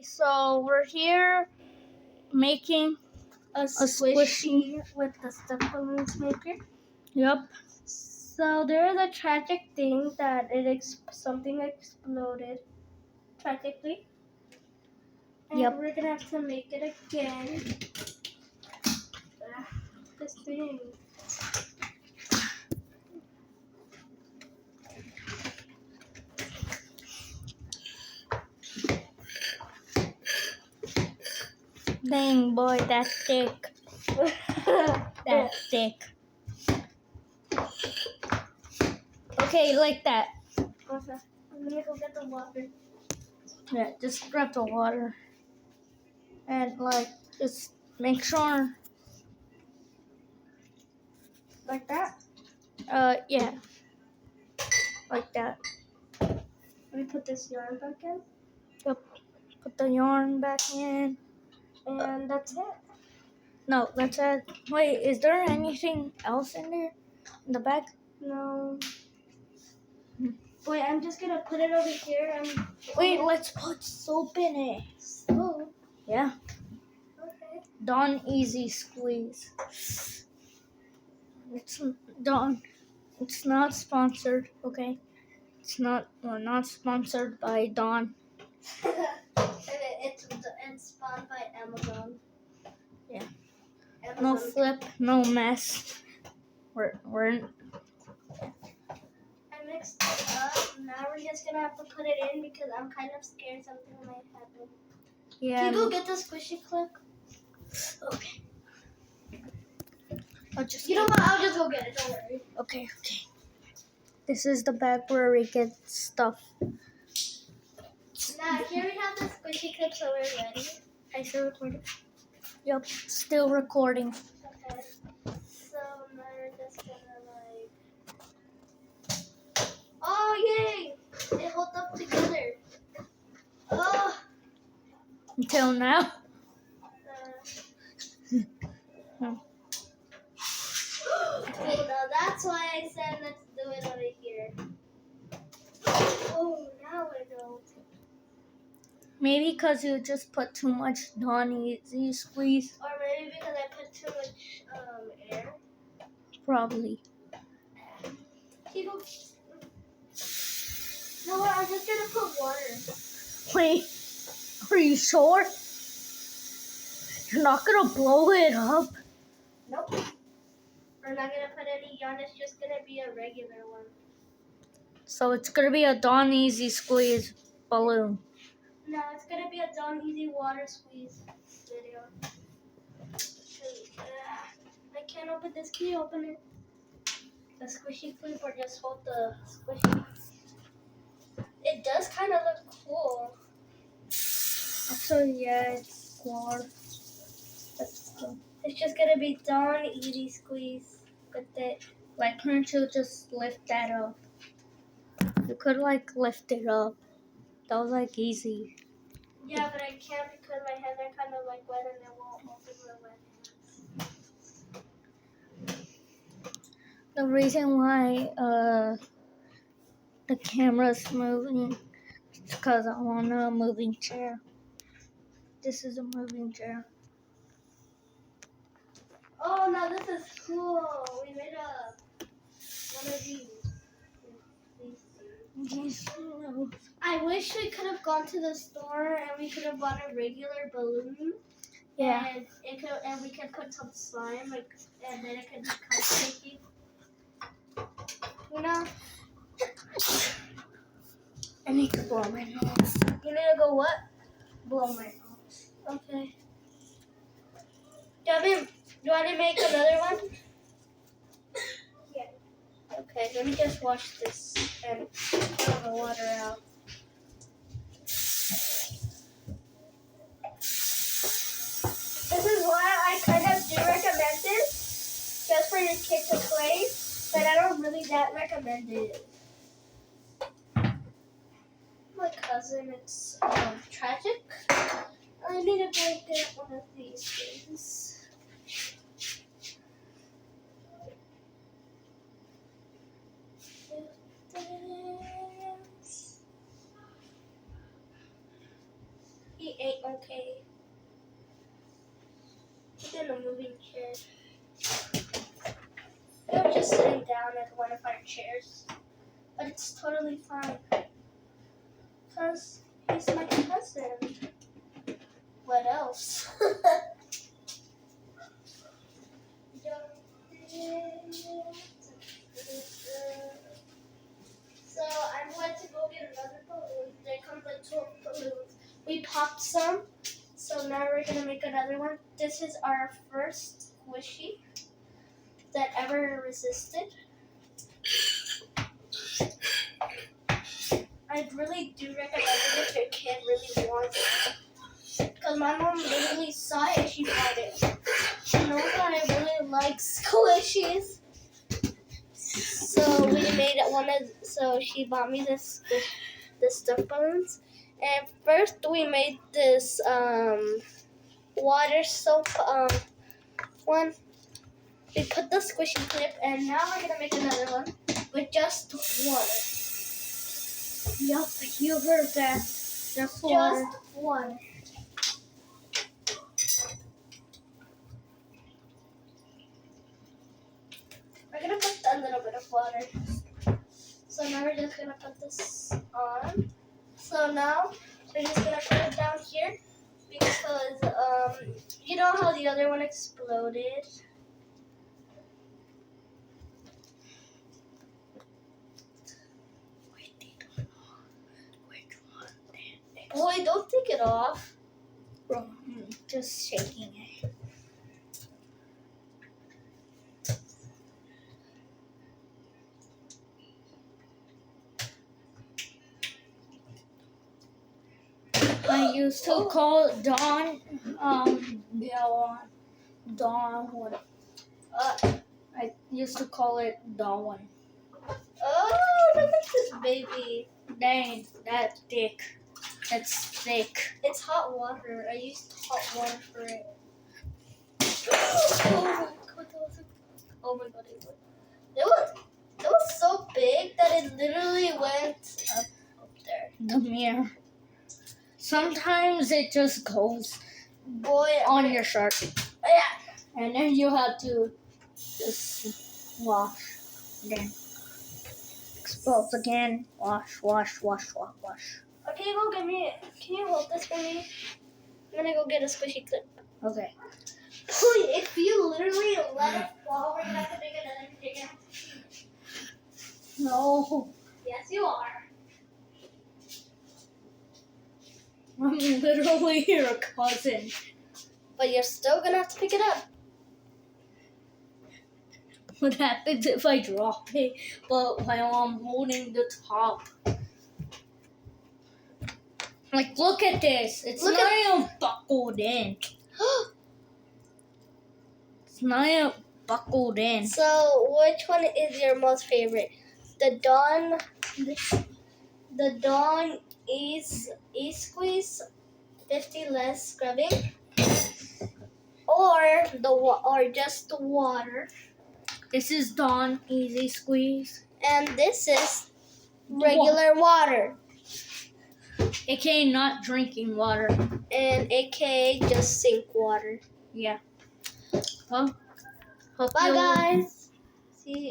So we're here making a squishy. with the stuffed balloons maker. Yep. So there is a tragic thing that something exploded tragically, and Yep. we're gonna have to make it again. This thing. Dang boy, that's thick. That's thick. Okay, like that. Okay. I'm gonna go get the water. Yeah, just grab the water. And just make sure. Like that. Yeah. Like that. Let me put this yarn back in. Yep. Put the yarn back in. And that's it. No, that's it. Wait, is there anything else in there? In the bag? No. Wait, I'm just gonna put it over here. Wait, let's put soap in it. Soap? Yeah. Okay. Dawn Easy Squeeze. It's Dawn. It's not sponsored, okay? We're not sponsored by Dawn. It's spawned by Amazon. Yeah. Amazon. No flip, no mess. We're I mixed it up. Now we're just gonna have to put it in because I'm kind of scared something might happen. yeah. Can you go get the squishy clip? Okay. I'll just You know what? I'll just go get it. Don't worry. Okay. This is the bag where we get stuff. Now here we have the squishy clip, so we're ready. I still recording. Yep, still recording. Okay. So now we're just gonna oh yay! It holds up together. Oh. Until now. Oh no, that's why I said let's do it over here. Oh, now I know. Maybe because you just put too much Dawn Easy Squeeze. Or maybe because I put too much air. Probably. You go. No, I'm just gonna put water. Wait, are you sure? You're not gonna blow it up? Nope. We're not gonna put any yarn. It's just gonna be a regular one. So it's gonna be a Dawn Easy Squeeze balloon. No, it's gonna be a Dawn Easy water squeeze video. I can't open this. Can you open it? The squishy clip or just hold the squishy? It does kind of look cool. Actually, yeah, it's quad. That's cool. It's just gonna be Dawn Easy Squeeze with it. Like, couldn't you just lift that up? You could, lift it up. That was, easy. Yeah, but I can't because my hands are kind of wet and it won't open my wet hands. The reason why, the camera's moving is because I want a moving chair. This is a moving chair. Oh, no, this is cool. We made one of these. I wish we could have gone to the store and we could have bought a regular balloon. Yeah. And we could put some slime, and then it could become sticky. You know? I need to blow my nose. You need to go what? Blow my nose. Okay. Do you want to make another one? Yeah. Okay, let me just wash this and throw the water out. This is why I kind of do recommend this, just for your kid to play, but I don't really that recommend it. My cousin, it's tragic. I need to go get one of these things. He ate ain't okay. He's in a moving chair. We were just sitting down at one of our chairs. But it's totally fine. Because he's my cousin. What else? So I'm going to go get another balloon. There comes like 12 balloons. We popped some. So now we're going to make another one. This is our first squishy that ever resisted. I really do recommend it if your kid really wants it. Because my mom literally saw it and she bought it. She knows that I really like squishies. So we made one of, so she bought me this stuffed balloons. And first we made this water soap one. We put the squishy clip and now we're going to make another one with just water. Yup, you heard that. Just water. Just water. We're gonna put a little bit of water. So now we're just gonna put this on. So now we're just gonna put it down here because you know how the other one exploded? Boy, don't take it off. Bro, I'm just shaking it. I used to call Dawn, Dawn what? I used to call it Dawn. Oh, look at this baby. Dang, that's thick. It's thick. It's hot water. I used hot water for it. Oh my god, it was so big that it literally went up there. The mirror. Sometimes it just goes Boy, on your shirt. yeah. And then you have to just wash. Then explodes again. Wash, wash, wash, wash, wash. Okay, go get me. Can you hold this for me? I'm gonna go get a squishy clip. Okay. Boy, if you literally let it fall, we're gonna have to make another video. No. Yes, you are. I'm literally your cousin. But you're still gonna have to pick it up. What happens if I drop it, but while I'm holding the top? Like, look at this. It's Look not even buckled in. It's not even buckled in. So, which one is your most favorite? The Dawn E-Squeeze 50 less scrubbing, or just the water, This is Dawn Easy Squeeze. and this is regular water, AKA not drinking water. and aka just sink water. Yeah. Well, hope Bye you- guys. See.